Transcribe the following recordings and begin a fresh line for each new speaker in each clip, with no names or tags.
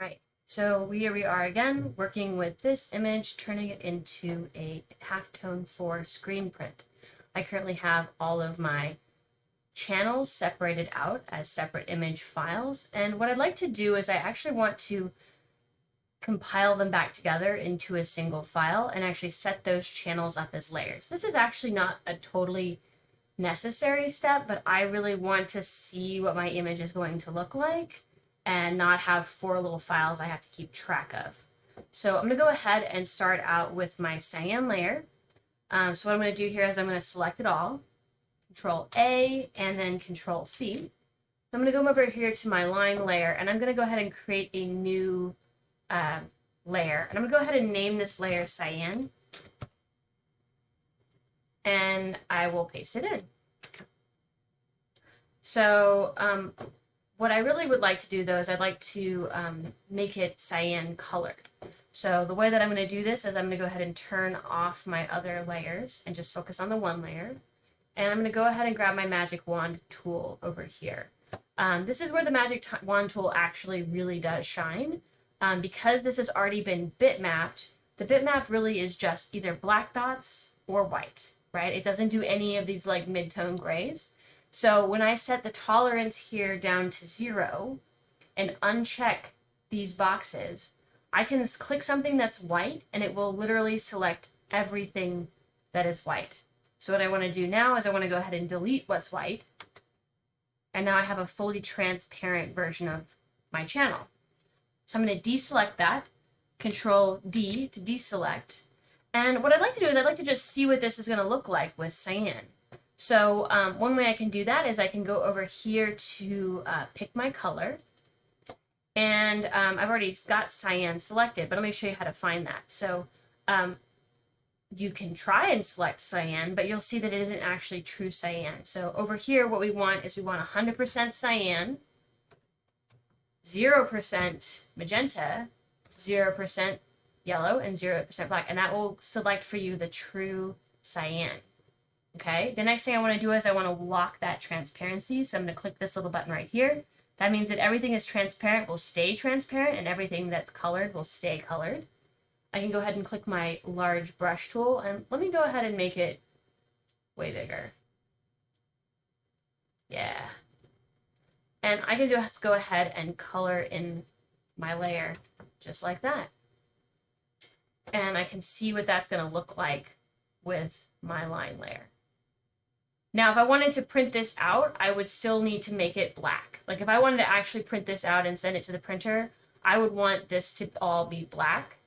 Right. So here we are again, working with this image, turning it into a halftone for screen print. I currently have all of my channels separated out as separate image files. And what I'd like to do is I actually want to compile them back together into a single file and actually set those channels up as layers. This is actually not a totally necessary step, but I really want to see what my image is going to look like and not have 4 little files I have to keep track of. So I'm going to go ahead and start out with my cyan layer. So what I'm going to do here is I'm going to select it all, Control A, and then Control C. I'm going to go over here to my line layer, and I'm going to go ahead and create a new layer. And I'm going to go ahead and name this layer cyan, and I will paste it in. So what I really would like to do, though, is I'd like to make it cyan colored. So the way that I'm going to do this is I'm going to go ahead and turn off my other layers and just focus on the one layer. And I'm going to go ahead and grab my magic wand tool over here. This is where the magic wand tool actually really does shine. Because this has already been bitmapped, the bitmap really is just either black dots or white, right? It doesn't do any of these like mid-tone grays. So when I set the tolerance here down to 0 and uncheck these boxes, I can click something that's white and it will literally select everything that is white. So what I want to do now is I want to go ahead and delete what's white. And now I have a fully transparent version of my channel. So I'm going to deselect that, Control D to deselect. And what I'd like to do is I'd like to just see what this is going to look like with cyan. So one way I can do that is I can go over here to pick my color. And I've already got cyan selected, but let me show you how to find that. So you can try and select cyan, but you'll see that it isn't actually true cyan. So over here, what we want is we want 100% cyan, 0% magenta, 0% yellow, and 0% black. And that will select for you the true cyan. Okay, the next thing I want to do is I want to lock that transparency. So I'm going to click this little button right here. That means that everything is transparent will stay transparent and everything that's colored will stay colored. I can go ahead and click my large brush tool and let me go ahead and make it way bigger. Yeah. And I can just go ahead and color in my layer just like that. And I can see what that's going to look like with my line layer. Now, if I wanted to print this out, I would still need to make it black. Like if I wanted to actually print this out and send it to the printer, I would want this to all be black.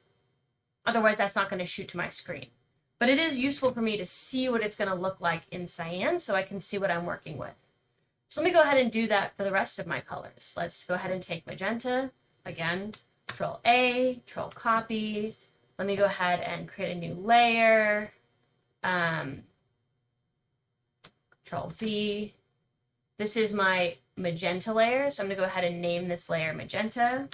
Otherwise, that's not going to shoot to my screen. But it is useful for me to see what it's going to look like in cyan so I can see what I'm working with. So let me go ahead and do that for the rest of my colors. Let's go ahead and take magenta. Again, Control A, Control Copy. Let me go ahead and create a new layer. Control V. This is my magenta layer, so I'm going to go ahead and name this layer magenta.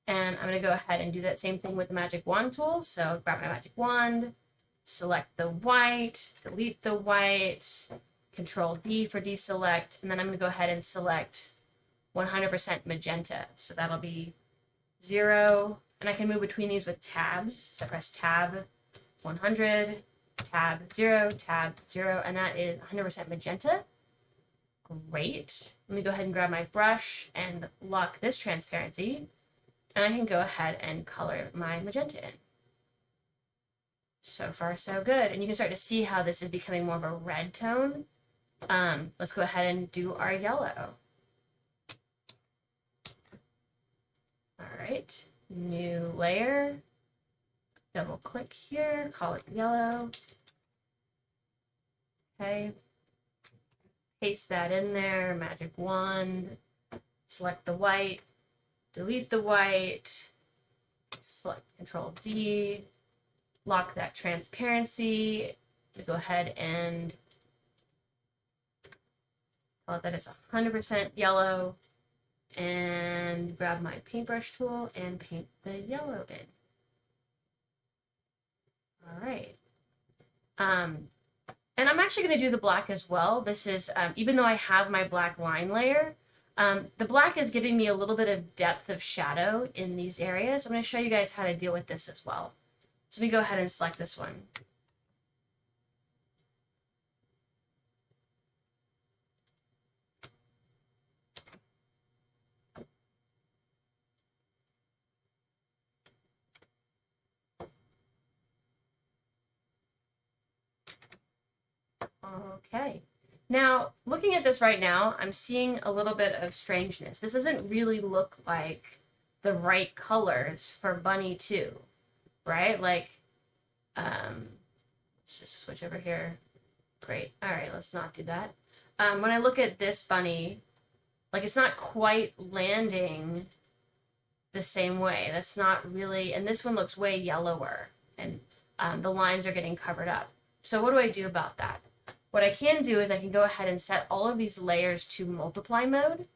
And I'm going to go ahead and do that same thing with the magic wand tool. So grab my magic wand, select the white, delete the white, Control D for deselect, and then I'm going to go ahead and select 100% magenta. So that'll be 0, and I can move between these with tabs. So I press Tab 100, Tab 0, Tab 0, and that is 100% magenta. Great. Let me go ahead and grab my brush and lock this transparency, and I can go ahead and color my magenta in. So far, so good. And you can start to see how this is becoming more of a red tone. Let's go ahead and do our yellow. All right, new layer. Double click here, call it yellow. Okay, paste that in there, magic wand, select the white, delete the white, select Control D, lock that transparency, go ahead and call it that it's 100% yellow, and grab my paintbrush tool and paint the yellow in. All right. And I'm actually going to do the black as well. This is, even though I have my black line layer, The black is giving me a little bit of depth of shadow in these areas. I'm going to show you guys how to deal with this as well. So let me go ahead and select this one. Okay. Now, looking at this right now, I'm seeing a little bit of strangeness. This doesn't really look like the right colors for Bunny 2, right? Like, let's just switch over here. Great. All right, let's not do that. When I look at this bunny, like it's not quite landing the same way. That's not really, and this one looks way yellower, and the lines are getting covered up. So what do I do about that? What I can do is I can go ahead and set all of these layers to multiply mode,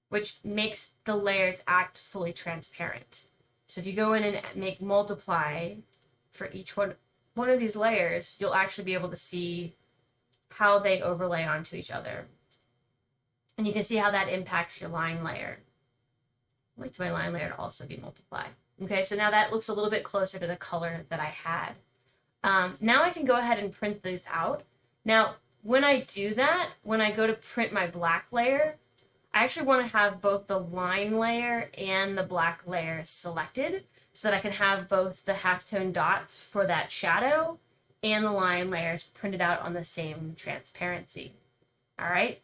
which makes the layers act fully transparent. So if you go in and make multiply for each one of these layers, you'll actually be able to see how they overlay onto each other. And you can see how that impacts your line layer. I'd like my line layer to also be multiply. Okay, so now that looks a little bit closer to the color that I had. Now I can go ahead and print these out. Now, when I do that, when I go to print my black layer, I actually want to have both the line layer and the black layer selected so that I can have both the halftone dots for that shadow and the line layers printed out on the same transparency. All right,